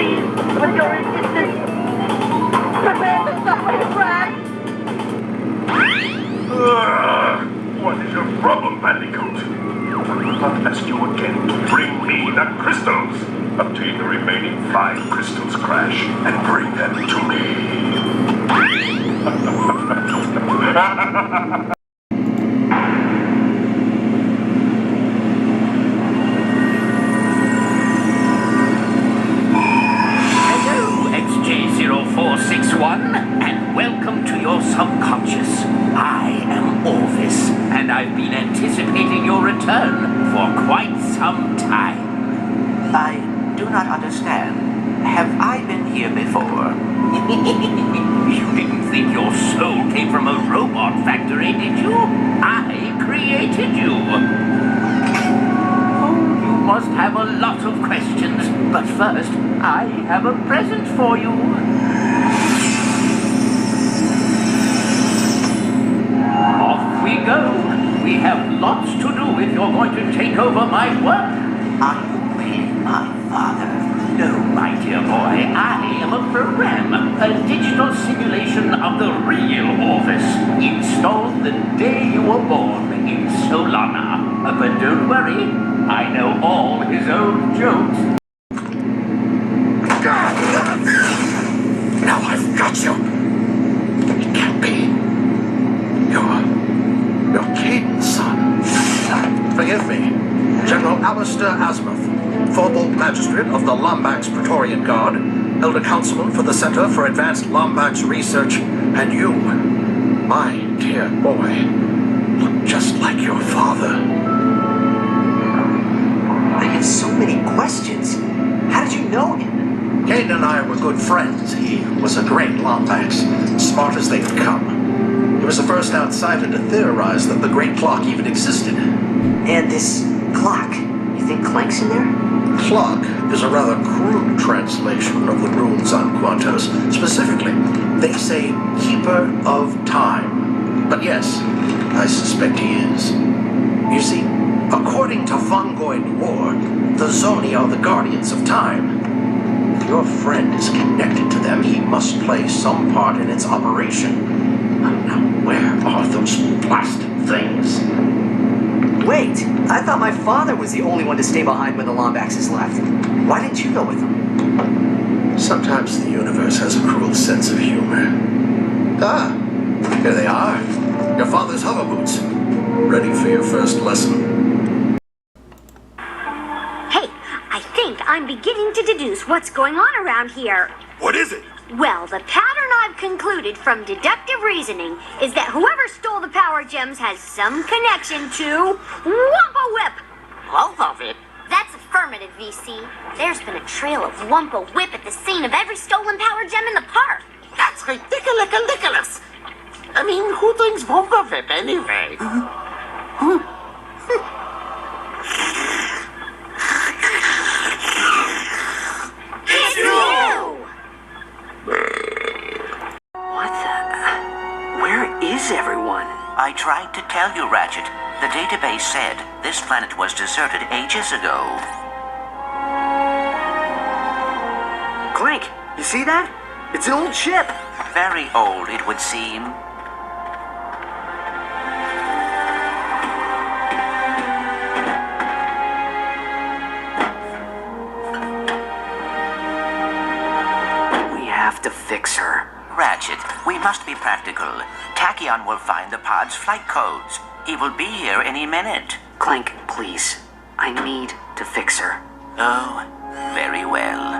Please, with your assistance, prepare the subway to crash. What is your problem, Bandicoot? I will not ask you again to bring me the crystals. Obtain the remaining 5 crystals, Crash, and bring them to me. Hello, XJ0461, and welcome to your subconscious. I am Orvis, and I've been anticipating your return for quite some time. I do not understand. Have I been here before? You didn't think your soul came from a robot factory, did you? I created you. Oh, you must have a lot of questions, but first, I have a present for you. Off we go. We have lots to do if you're going to take over my work. Are you really my father? No, my dear boy. I am a program, a digital simulation of the real Orvis, installed the day you were born in Solana. But don't worry, I know all his own jokes. Now I've got you. It can't be. You're Caden's son. Forgive me. General Alistair Azimuth, Formal Magistrate of the Lombax Praetorian Guard, Elder Councilman for the Center for Advanced Lombax Research, and you, my dear boy, look just like your father. I have so many questions. How did you know him? Caden and I were good friends. He was a great Lombax, smart as they could come. He was the first outsider to theorize that the Great Clock even existed. And this clock, you think Clank's in there? Clock is a rather crude translation of the runes on Quantos. Specifically, they say Keeper of Time. But yes, I suspect he is. You see, according to Fungoid lore, the Zoni are the guardians of time. If your friend is connected to them, he must play some part in its operation. Now, where are those blasted things? Wait, I thought my father was the only one to stay behind when the Lombaxes left. Why didn't you go with them? Sometimes the universe has a cruel sense of humor. Ah, here they are. Your father's hover boots. Ready for your first lesson? Hey, I think I'm beginning to deduce what's going on around here. What is it? Well, the pattern I've concluded from deductive reasoning is that whoever stole the power gems has some connection to Wumpa Whip. Both of it? That's affirmative, VC. There's been a trail of Wumpa Whip at the scene of every stolen power gem in the park. That's ridiculous. I mean, who thinks Wumpa Whip anyway? It's you! Where is everyone? I tried to tell you, Ratchet. The database said this planet was deserted ages ago. Clank, you see that? It's an old ship. Very old, it would seem. We have to fix her. Ratchet, we must be practical. Tachyon will find the pod's flight codes. He will be here any minute. Clank, please. I need to fix her. Oh, very well.